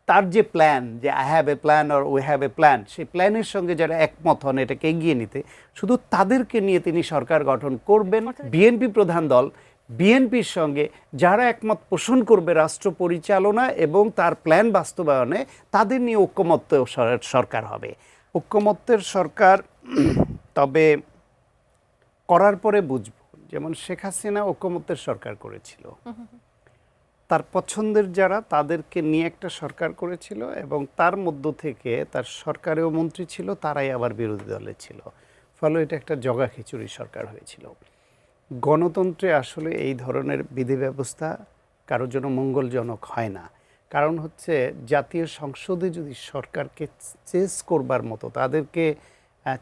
তার যে প্ল্যান, যে I have a plan or we have a plan, সেই প্ল্যানের সঙ্গে যারা একমত হন এটাকে এগিয়ে নিতে, শুধু তাদেরকে নিয়ে তিনি সরকার গঠন করবেন। বিএনপি প্রধান দল, বিএনপির সঙ্গে যারা একমত পোষণ করবে রাষ্ট্র পরিচালনা এবং তার প্ল্যান বাস্তবায়নে, তাদের নিয়ে ঐক্যমত্য সরকার হবে। ঐক্যমত্যের সরকার তবে করার পরে বুঝব, যেমন শেখ হাসিনা ঐক্যমত্যের সরকার করেছিল, তার পছন্দের যারা তাদেরকে নিয়ে একটা সরকার করেছিল এবং তার মধ্য থেকে তার সরকারেও মন্ত্রী ছিল, তারাই আবার বিরোধী দলে ছিল, ফলে এটা একটা জগা খিচুড়ি সরকার হয়েছিল। গণতন্ত্রে আসলে এই ধরনের বিধি ব্যবস্থা কারোর জন্য মঙ্গলজনক হয় না। কারণ হচ্ছে জাতীয় সংসদে যদি সরকারকে চেস করবার মতো, তাদেরকে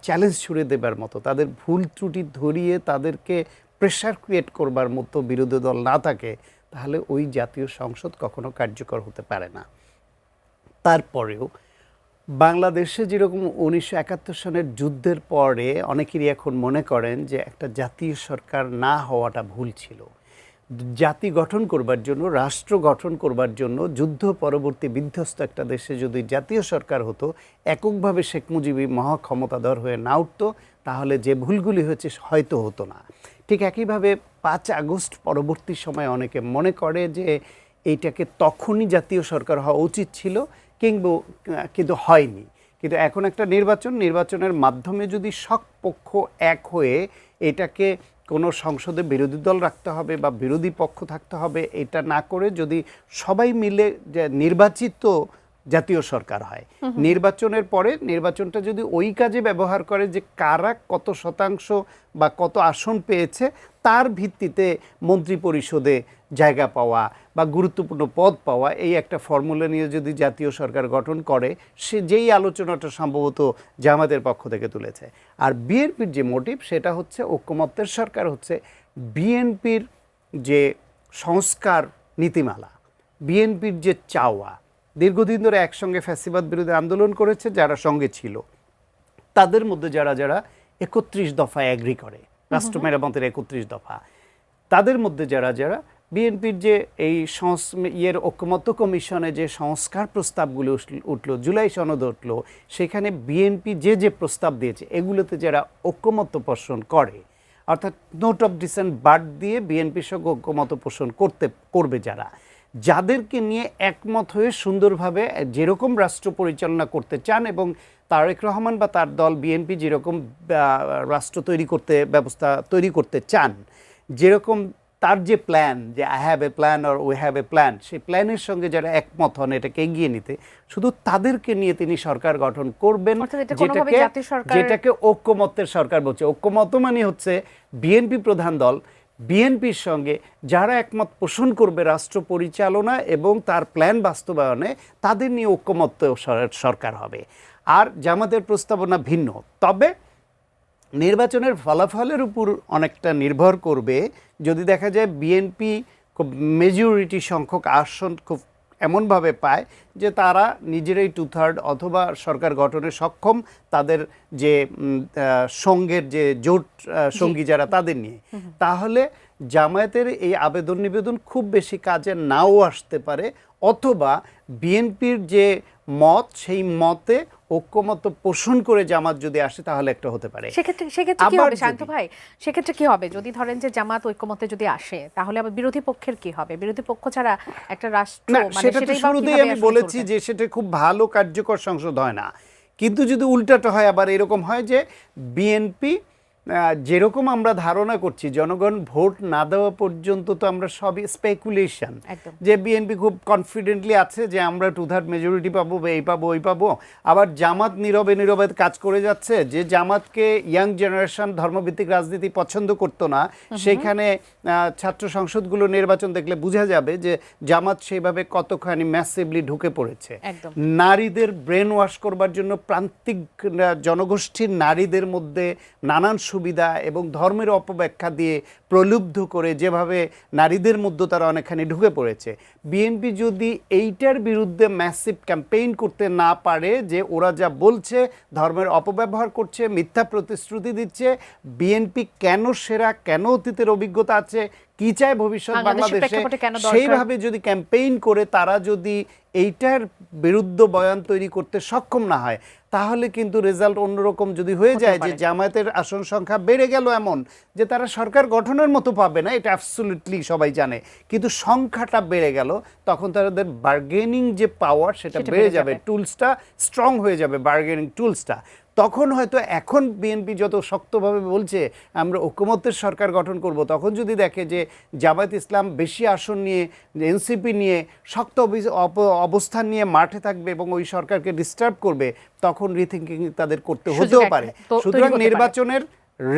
চ্যালেঞ্জ ছুড়ে দেবার মতো, তাদের ভুল ত্রুটি ধরিয়ে তাদেরকে প্রেশার ক্রিয়েট করবার মতো বিরোধী দল না থাকে, তাহলে ওই জাতীয় সংসদ কখনো কার্যকর হতে পারে না। তারপরেও বাংলাদেশে যেরকম 1971 সনের যুদ্ধের পরে অনেকেরই এখন মনে করেন যে একটা জাতীয় সরকার না হওয়াটা ভুল ছিল। জাতি গঠন করবার জন্য, রাষ্ট্র গঠন করবার জন্য যুদ্ধ পরবর্তী বিধ্বস্ত একটা দেশে যদি জাতীয় সরকার হতো, এককভাবে শেখ মুজিবই মহাক্ষমতাধর হয়ে না উঠতো, তাহলে যে ভুলগুলি হয়েছে হয়তো হতো না। ঠিক একইভাবে 5 আগস্ট পরবর্তী সময়ে অনেকে মনে করে যে এইটাকে তখনই জাতীয় সরকার হওয়া উচিত ছিল, কিন্তু হয়নি। কিন্তু এখন একটা নির্বাচনের মাধ্যমে যদি সব পক্ষ এক হয়ে এটাকে কোনো সংসদে বিরোধী দল রাখতে হবে বা বিরোধী পক্ষ থাকতে হবে, এটা না করে যদি সবাই মিলে যে নির্বাচিত জাতীয় সরকার হয়, নির্বাচনের পরে নির্বাচনটা যদি ওই কাজে ব্যবহার করে যে কারা কত শতাংশ বা কত আসন পেয়েছে তার ভিত্তিতে মন্ত্রী পরিষদে জায়গা পাওয়া বা গুরুত্বপূর্ণ পদ পাওয়া, এই একটা ফর্মুলা নিয়ে যদি জাতীয় সরকার গঠন করে, সে যেই আলোচনাটা সম্ভবত জামাতের পক্ষ থেকে তুলেছে। আর বিএনপির যে মোটিভ সেটা হচ্ছে ঐক্যমত্যের সরকার হচ্ছে বিএনপির যে সংস্কার নীতিমালা, বিএনপির যে চাওয়া, দীর্ঘদিন ধরে একসঙ্গে ফ্যাসিবাদ বিরোধী আন্দোলন করেছে যারা সঙ্গে ছিল, তাদের মধ্যে যারা 31 দফায় অ্যাগ্রি করে, রাষ্ট্র মেরামতের 31 দফা, তাদের মধ্যে যারা বিএনপির যে এই ঐক্যমত্য কমিশনে যে সংস্কার প্রস্তাবগুলো উঠলো, জুলাই সনদ উঠলো, সেখানে বিএনপি যে প্রস্তাব দিয়েছে এগুলোতে যারা ঐক্যমত্য পোষণ করে, অর্থাৎ নোট অফ ডিসেন্ট বাদ দিয়ে বিএনপির সঙ্গে ঐক্যমত্য পোষণ করবে যাদেরকে নিয়ে একমত হয়ে সুন্দরভাবে যেরকম রাষ্ট্র পরিচালনা করতে চান, এবং তারেক রহমান বা তার দল বিএনপি যেরকম রাষ্ট্র ব্যবস্থা তৈরি করতে চান, যেরকম তার যে প্ল্যান, যে I have a plan or we have a plan, সেই প্ল্যানের সঙ্গে যারা একমত হন এটাকে এগিয়ে নিতে, শুধু তাদেরকে নিয়ে তিনি সরকার গঠন করবেন, যেটাকে ঐক্যমত্যের সরকার বলছে। ঐক্যমত্য মানে হচ্ছে বিএনপি প্রধান দল, বিএনপির সঙ্গে যারা একমত পোষণ করবে রাষ্ট্র পরিচালনা এবং তার প্ল্যান বাস্তবায়নে, তাদের নিয়ে ঐক্যমত্য সরকার হবে। আর জামাতের প্রস্তাবনা ভিন্ন। তবে নির্বাচনের ফলাফলের উপর অনেকটা নির্ভর করবে। যদি দেখা যায় বিএনপি খুব মেজরিটি সংখ্যক আসন খুব এমনভাবে পায় যে তারা নিজেরাই 2/3 অথবা সরকার গঠনে সক্ষম, তাদের যে সঙ্গের যে জোট সঙ্গী যারা তাদের নিয়ে, তাহলে জামায়াতের এই আবেদন নিবেদন খুব বেশি কাজে নাও আসতে পারে, অথবা বিএনপির যে মত সেই মতে ঐক্যমত্য পোষণ করে জামাত যদি আসে তাহলে একটা হতে পারে। সেক্ষেত্রে কি হবে শান্ত ভাই? সেক্ষেত্রে কি হবে যদি ধরেন যে জামাত ঐক্যমত্যে যদি আসে, তাহলে আবার বিরোধী পক্ষের কি হবে? বিরোধী পক্ষ ছাড়া একটা রাষ্ট্র, মানে সেটা তো শুরুতেই আমি বলেছি যে সেটা খুব ভালো কার্যকর সংসদ হয় না। কিন্তু যদি উল্টাটা হয়, আবার এরকম হয় যে বিএনপি যেরকম আমরা ধারণা করছি, জনগণ ভোট না দেওয়া পর্যন্ত তো আমরা সবই স্পেকুলেশন, যে বিএনপি খুব কনফিডেন্টলি আছে যে আমরা 2/3 মেজরিটি পাবো, এই পাবো ওই পাবো। আবার জামাত নীরবে কাজ করে যাচ্ছে, যে জামাতকে ইয়াং জেনারেশন ধর্মভিত্তিক রাজনীতি পছন্দ করতো না, সেখানে ছাত্র সংসদগুলো নির্বাচন দেখলে বোঝা যাবে যে জামাত সেইভাবে কতখানি ম্যাসিভলি ঢুকে পড়েছে। নারীদের ব্রেন ওয়াশ করবার জন্য প্রান্তিক জনগোষ্ঠীর নারীদের মধ্যে নানান সুবিধা এবং ধর্মের অপব্যাখ্যা দিয়ে প্রলুব্ধ করে যেভাবে নারীদের মধ্যে তারা অনেকখানি ঢুকে পড়েছে। বিএনপি যদি এইটার বিরুদ্ধে ম্যাসিভ ক্যাম্পেইন করতে না পারে, যে ওরা যা বলছে ধর্মের অপব্যবহার করছে, মিথ্যা প্রতিশ্রুতি দিচ্ছে, বিএনপি কেন সেরা, কেন অতীতের অভিজ্ঞতা আছে, কি চায় ভবিষ্যৎ বাংলাদেশের বাংলাদেশে, প্রেক্ষাপটে কেন দরকার? সেইভাবে যদি ক্যাম্পেইন করে তারা যদি এইটার বিরুদ্ধ বয়ান তৈরি করতে সক্ষম না হয়, তাহলে কিন্তু রেজাল্ট অন্যরকম যদি হয়ে হতে যায় যে পারে। জামায়াতের আসন সংখ্যা বেড়ে গেল এমন যে তারা সরকার গঠনের মতো পাবে না, এটা অ্যাবসলিউটলি সবাই জানে, কিন্তু সংখ্যাটা বেড়ে গেল, তখন তাদের বার্গেনিং যে পাওয়ার সেটা সেটা বেড়ে বেড়ে যাবে, যাবে। টুলসটা স্ট্রং হয়ে যাবে, বার্গেনিং টুলসটা। তখন হয়তো এখন বিএনপি যত শক্তভাবে বলছে আমরা ঐকমত্যের সরকার গঠন করব, তখন যদি দেখে যে জামায়াত ইসলাম বেশি আসন নিয়ে, এনসিপি নিয়ে শক্ত অবস্থান নিয়ে মাঠে থাকবে এবং ওই সরকারকে ডিস্টার্ব করবে, তখন রিথিঙ্কিং তাদের করতে হতেও পারে। তৈরি সুতরাং হতে পারে। নির্বাচনের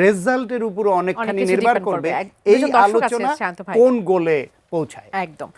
রেজাল্টের উপর অনেক অনেকখানি কিছু নির্ভর depend করবে করবে। এই দুজন দর্শক আছে আলোচনা শান্ত ভাই। কোন গোলে পৌঁছায়। একদম।